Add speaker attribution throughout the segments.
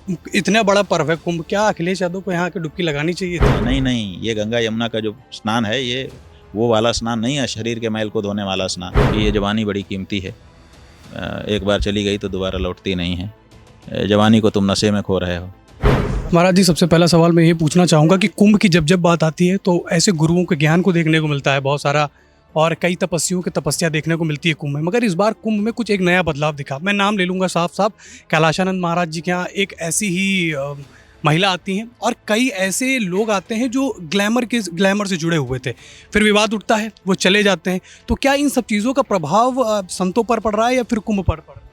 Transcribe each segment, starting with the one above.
Speaker 1: इतना बड़ा पर्व है कुंभ, क्या अखिलेश यादव को यहाँ के डुबकी लगानी चाहिए थी?
Speaker 2: नहीं नहीं, ये गंगा यमुना का जो स्नान है ये वो वाला स्नान नहीं है, शरीर के मैल को धोने वाला स्नान। ये जवानी बड़ी कीमती है, एक बार चली गई तो दोबारा लौटती नहीं है। जवानी को तुम नशे में खो रहे हो।
Speaker 1: महाराज जी, सबसे पहला सवाल मैं ये पूछना चाहूँगा कि कुंभ की जब जब बात आती है तो ऐसे गुरुओं के ज्ञान को देखने को मिलता है बहुत सारा, और कई तपस्वियों की तपस्या देखने को मिलती है कुंभ में। मगर इस बार कुंभ में कुछ एक नया बदलाव दिखा। मैं नाम ले लूँगा साफ साफ, कैलाशानंद महाराज जी के यहाँ एक ऐसी ही महिला आती हैं और कई ऐसे लोग आते हैं जो ग्लैमर से जुड़े हुए थे। फिर विवाद उठता है, वो चले जाते हैं। तो क्या इन सब चीज़ों का प्रभाव संतों पर पड़ रहा है या फिर कुंभ पर पड़ रहा है?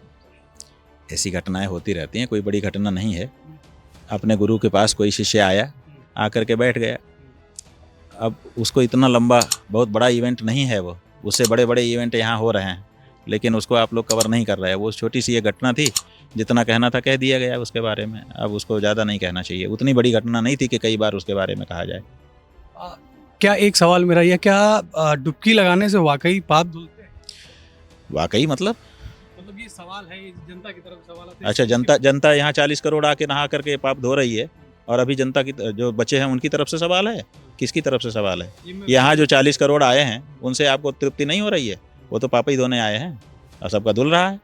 Speaker 2: ऐसी घटनाएं होती रहती हैं, कोई बड़ी घटना नहीं है। अपने गुरु के पास कोई शिष्य आया, आकर के बैठ गया। अब उसको इतना लंबा बहुत बड़ा इवेंट नहीं है, वो उससे बड़े बड़े इवेंट यहाँ हो रहे हैं, लेकिन उसको आप लोग कवर नहीं कर रहे हैं। वो छोटी सी ये घटना थी, जितना कहना था कह दिया गया उसके बारे में। अब उसको ज़्यादा नहीं कहना चाहिए। उतनी बड़ी घटना नहीं थी कि कई बार उसके बारे में कहा जाए।
Speaker 1: क्या एक सवाल मेरा यह, क्या डुबकी लगाने से वाकई पाप धुलते हैं?
Speaker 2: वाकई मतलब
Speaker 1: ये सवाल है, जनता की तरफ सवाल आते हैं।
Speaker 2: अच्छा, जनता यहाँ 40 करोड़ आके नहा करके पाप धो रही है, और अभी जनता की जो बच्चे हैं उनकी तरफ से सवाल है? किसकी तरफ से सवाल है? यहाँ जो 40 करोड़ आए हैं उनसे आपको तृप्ति नहीं हो रही है? वो तो पाप ही धोने आए हैं और सबका धुल रहा है।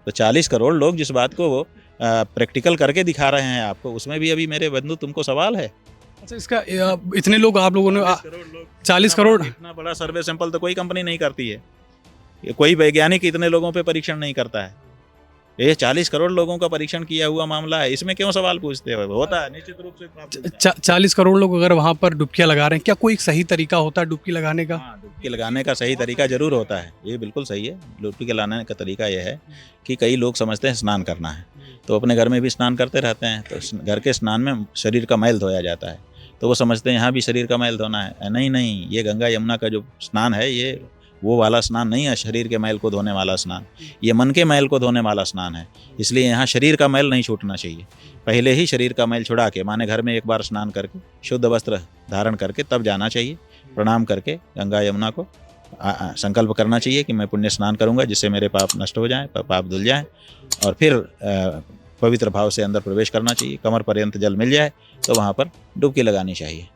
Speaker 2: तो 40 करोड़ लोग जिस बात को वो प्रैक्टिकल करके दिखा रहे हैं आपको, उसमें भी अभी मेरे बंधु तुमको सवाल है।
Speaker 1: अच्छा, इसका इतने लोग आप लोगों ने 40 करोड़,
Speaker 2: इतना बड़ा सर्वे सैंपल तो कोई कंपनी नहीं करती है। कोई वैज्ञानिक इतने लोगों पे परीक्षण नहीं करता है। ये 40 करोड़ लोगों का परीक्षण किया हुआ मामला है, इसमें क्यों सवाल पूछते हो? होता है निश्चित रूप से।
Speaker 1: 40 करोड़ लोग अगर वहाँ पर डुबकियाँ लगा रहे हैं, क्या कोई सही तरीका होता है डुबकी लगाने का?
Speaker 2: हाँ, डुबकी लगाने का सही तरीका जरूर होता है, ये बिल्कुल सही है। डुबकी लगाने का तरीका यह है कि कई लोग समझते हैं स्नान करना है, तो अपने घर में भी स्नान करते रहते हैं, तो घर के स्नान में शरीर का मैल धोया जाता है, तो वो समझते हैं यहाँ भी शरीर का मैल धोना है। नहीं नहीं, ये गंगा यमुना का जो स्नान है ये वो वाला स्नान नहीं है, शरीर के मैल को धोने वाला स्नान। ये मन के मैल को धोने वाला स्नान है। इसलिए यहाँ शरीर का मैल नहीं छूटना चाहिए। पहले ही शरीर का मैल छुड़ा के, माने घर में एक बार स्नान करके शुद्ध वस्त्र धारण करके तब जाना चाहिए। प्रणाम करके गंगा यमुना को संकल्प करना चाहिए कि मैं पुण्य स्नान करूँगा जिससे मेरे पाप नष्ट हो जाएँ, पाप धुल जाएँ, और फिर पवित्र भाव से अंदर प्रवेश करना चाहिए। कमर पर्यंत जल मिल जाए तो वहाँ पर डुबकी लगानी चाहिए।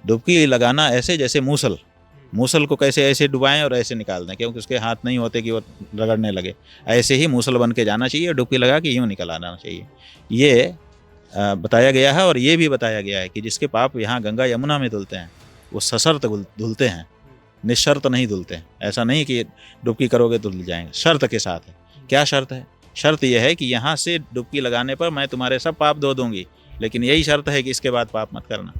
Speaker 2: डुबकी लगाना ऐसे जैसे मूसल को कैसे ऐसे डुबाएं और ऐसे निकाल दें, क्योंकि उसके हाथ नहीं होते कि वो रगड़ने लगे। ऐसे ही मूसल बन के जाना चाहिए, डुबकी लगा के यूँ निकल आना चाहिए। ये बताया गया है। और ये भी बताया गया है कि जिसके पाप यहाँ गंगा यमुना में धुलते हैं वो सशर्त धुलते हैं, निशर्त नहीं धुलते हैं। ऐसा नहीं कि डुबकी करोगे तो धुल जाएंगे, शर्त के साथ है। क्या शर्त है? शर्त यह है कि यहाँ से डुबकी लगाने पर मैं तुम्हारे सब पाप धो दूंगी, लेकिन यही शर्त है कि इसके बाद पाप मत करना।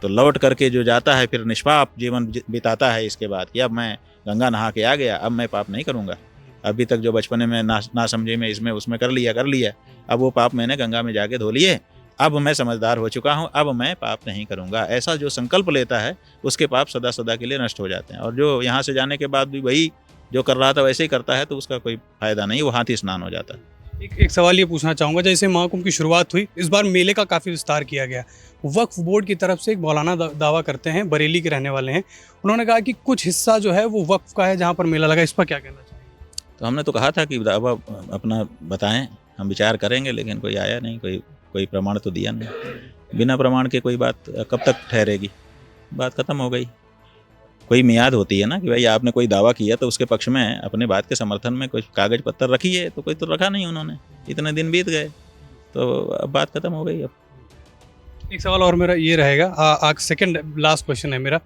Speaker 2: तो लौट करके जो जाता है फिर निष्पाप जीवन बिताता है इसके बाद, कि अब मैं गंगा नहा के आ गया, अब मैं पाप नहीं करूँगा। अभी तक जो बचपने में ना समझे में इसमें उसमें कर लिया, अब वो पाप मैंने गंगा में जाके धो लिए, अब मैं समझदार हो चुका हूँ, अब मैं पाप नहीं करूँगा। ऐसा जो संकल्प लेता है उसके पाप सदा सदा के लिए नष्ट हो जाते हैं। और जो यहाँ से जाने के बाद भी वही जो कर रहा था वैसे ही करता है तो उसका कोई फायदा नहीं, वो हाथी स्नान हो जाता है।
Speaker 1: एक सवाल ये पूछना चाहूँगा, जैसे महाकुंभ की शुरुआत हुई, इस बार मेले का काफ़ी विस्तार किया गया। वक्फ बोर्ड की तरफ से एक मौलाना दावा करते हैं, बरेली के रहने वाले हैं, उन्होंने कहा कि कुछ हिस्सा जो है वो वक्फ का है जहाँ पर मेला लगा। इस पर क्या कहना चाहिए?
Speaker 2: तो हमने तो कहा था कि दावा अपना बताएं, हम विचार करेंगे, लेकिन कोई आया नहीं, कोई प्रमाण तो दिया नहीं। बिना प्रमाण के कोई बात कब तक ठहरेगी? बात खत्म हो गई। कोई मियाद होती है ना कि भाई आपने कोई दावा किया तो उसके पक्ष में अपने बात के समर्थन में कुछ कागज पत्तर रखिए, तो कोई तो रखा नहीं उन्होंने। इतने दिन बीत गए तो अब बात खत्म हो गई। अब
Speaker 1: एक सवाल और मेरा ये रहेगा, आज सेकंड लास्ट क्वेश्चन है मेरा।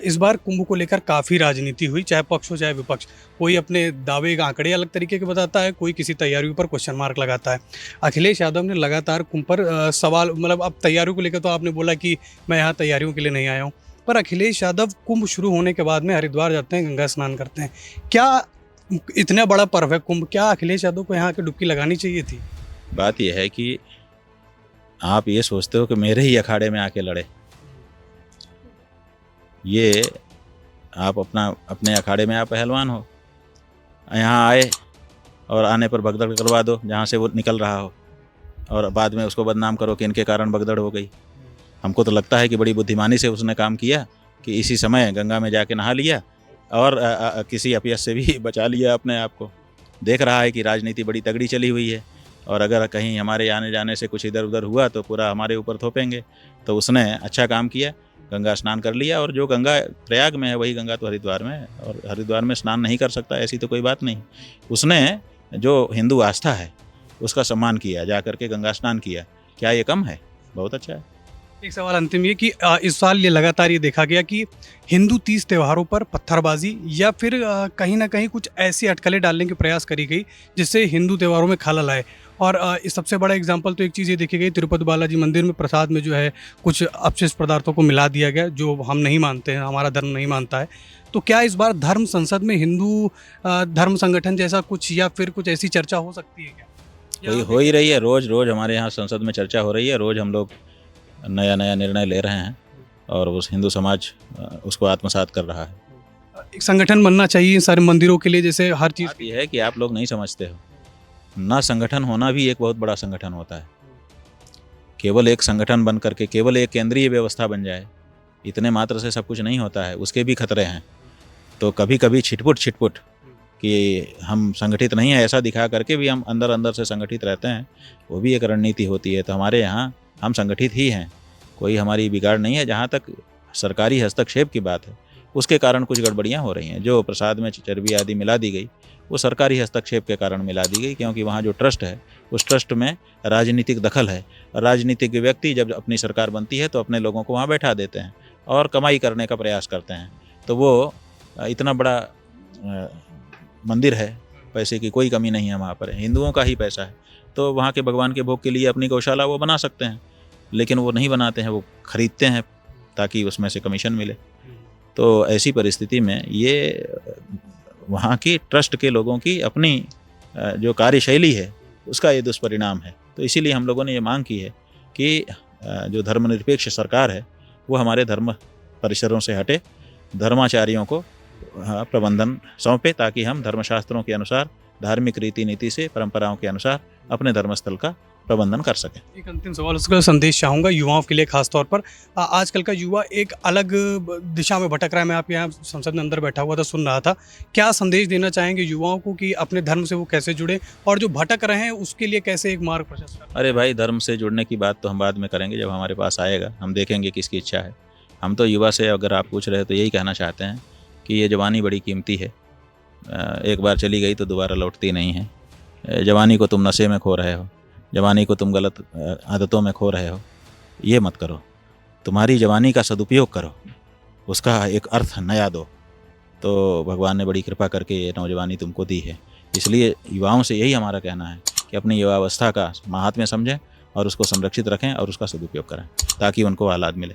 Speaker 1: इस बार कुंभ को लेकर काफ़ी राजनीति हुई, चाहे पक्ष हो चाहे विपक्ष। कोई अपने दावे का आंकड़े अलग तरीके के बताता है, कोई किसी तैयारियों पर क्वेश्चन मार्क लगाता है। अखिलेश यादव ने लगातार कुंभ पर सवाल, मतलब अब तैयारियों को लेकर तो आपने बोला कि मैं यहाँ तैयारियों के लिए नहीं आया हूँ, पर अखिलेश यादव कुंभ शुरू होने के बाद में हरिद्वार जाते हैं, गंगा स्नान करते हैं। क्या इतना बड़ा पर्व है कुंभ, क्या अखिलेश यादव को यहाँ की डुबकी लगानी चाहिए थी?
Speaker 2: बात यह है कि आप ये सोचते हो कि मेरे ही अखाड़े में आके लड़े। ये आप अपने अखाड़े में आप पहलवान हो, यहाँ आए और आने पर भगदड़ करवा दो जहाँ से वो निकल रहा हो, और बाद में उसको बदनाम करो कि इनके कारण भगदड़ हो गई। हमको तो लगता है कि बड़ी बुद्धिमानी से उसने काम किया कि इसी समय गंगा में जाके नहा लिया और किसी अपयश से भी बचा लिया अपने आप को। देख रहा है कि राजनीति बड़ी तगड़ी चली हुई है, और अगर कहीं हमारे आने जाने से कुछ इधर उधर हुआ तो पूरा हमारे ऊपर थोपेंगे। तो उसने अच्छा काम किया, गंगा स्नान कर लिया। और जो गंगा प्रयाग में है वही गंगा तो हरिद्वार में है, और हरिद्वार में स्नान नहीं कर सकता ऐसी तो कोई बात नहीं। उसने जो हिंदू आस्था है उसका सम्मान किया, जा करके गंगा स्नान किया। क्या ये कम है? बहुत अच्छा है।
Speaker 1: एक सवाल अंतिम ये कि इस साल ये लगातार ये देखा गया कि हिंदू तीज त्योहारों पर पत्थरबाजी या फिर कहीं ना कहीं कुछ ऐसी अटकलें डालने की प्रयास करी गई जिससे हिंदू त्योहारों में खलल आए। और इस सबसे बड़ा एग्जांपल तो एक चीज़ ये देखी गई, तिरुपति बालाजी मंदिर में प्रसाद में जो है कुछ अपशिष्ट पदार्थों को मिला दिया गया, जो हम नहीं मानते हैं, हमारा धर्म नहीं मानता है। तो क्या इस बार धर्म संसद में हिंदू धर्म संगठन जैसा कुछ या फिर कुछ ऐसी चर्चा हो सकती है क्या?
Speaker 2: वही हो ही रही है, रोज़ रोज़ हमारे यहाँ संसद में चर्चा हो रही है, रोज़ हम लोग नया नया निर्णय ले रहे हैं और उस हिंदू समाज उसको आत्मसात कर रहा है।
Speaker 1: एक संगठन बनना चाहिए इन सारे मंदिरों के लिए, जैसे हर चीज़
Speaker 2: बात ये है कि आप लोग नहीं समझते हो, ना संगठन होना भी एक बहुत बड़ा संगठन होता है। केवल एक संगठन बन करके केवल एक केंद्रीय व्यवस्था बन जाए, इतने मात्र से सब कुछ नहीं होता है, उसके भी खतरे हैं। तो कभी कभी छिटपुट कि हम संगठित नहीं है ऐसा दिखा करके भी हम अंदर अंदर से संगठित रहते हैं, वो भी एक रणनीति होती है। तो हमारे यहाँ हम संगठित ही हैं, कोई हमारी बिगाड़ नहीं है। जहाँ तक सरकारी हस्तक्षेप की बात है उसके कारण कुछ गड़बड़ियाँ हो रही हैं। जो प्रसाद में चर्बी आदि मिला दी गई वो सरकारी हस्तक्षेप के कारण मिला दी गई, क्योंकि वहाँ जो ट्रस्ट है उस ट्रस्ट में राजनीतिक दखल है। राजनीतिक व्यक्ति जब अपनी सरकार बनती है तो अपने लोगों को वहाँ बैठा देते हैं और कमाई करने का प्रयास करते हैं। तो वो इतना बड़ा मंदिर है, पैसे की कोई कमी नहीं है वहाँ पर, हिंदुओं का ही पैसा है। तो वहाँ के भगवान के भोग के लिए अपनी गौशाला वो बना सकते हैं, लेकिन वो नहीं बनाते हैं, वो खरीदते हैं ताकि उसमें से कमीशन मिले। तो ऐसी परिस्थिति में ये वहाँ की ट्रस्ट के लोगों की अपनी जो कार्यशैली है उसका ये दुष्परिणाम है। तो इसीलिए हम लोगों ने ये मांग की है कि जो धर्मनिरपेक्ष सरकार है वो हमारे धर्म परिसरों से हटे, धर्माचार्यों को प्रबंधन सौंपे, ताकि हम धर्मशास्त्रों के अनुसार, धार्मिक रीति नीति से, परंपराओं के अनुसार अपने धर्मस्थल का प्रबंधन कर सकें।
Speaker 1: एक अंतिम सवाल, उसका संदेश चाहूँगा युवाओं के लिए खास तौर पर। आजकल का युवा एक अलग दिशा में भटक रहा है। मैं आप यहाँ संसद में अंदर बैठा हुआ था, सुन रहा था। क्या संदेश देना चाहेंगे युवाओं को कि अपने धर्म से वो कैसे जुड़े और जो भटक रहे हैं उसके लिए कैसे एक मार्ग प्रशस्त करें?
Speaker 2: अरे भाई, धर्म से जुड़ने की बात तो हम बाद में करेंगे, जब हमारे पास आएगा हम देखेंगे किसकी इच्छा है। हम तो युवा से अगर आप पूछ रहे हो तो यही कहना चाहते हैं कि ये जवानी बड़ी कीमती है, एक बार चली गई तो दोबारा लौटती नहीं है। जवानी को तुम नशे में खो रहे हो, जवानी को तुम गलत आदतों में खो रहे हो, ये मत करो। तुम्हारी जवानी का सदुपयोग करो, उसका एक अर्थ नया दो। तो भगवान ने बड़ी कृपा करके ये नौजवानी तुमको दी है। इसलिए युवाओं से यही हमारा कहना है कि अपनी युवावस्था का महात्म्य समझें और उसको संरक्षित रखें और उसका सदुपयोग करें, ताकि उनको औलाद मिले।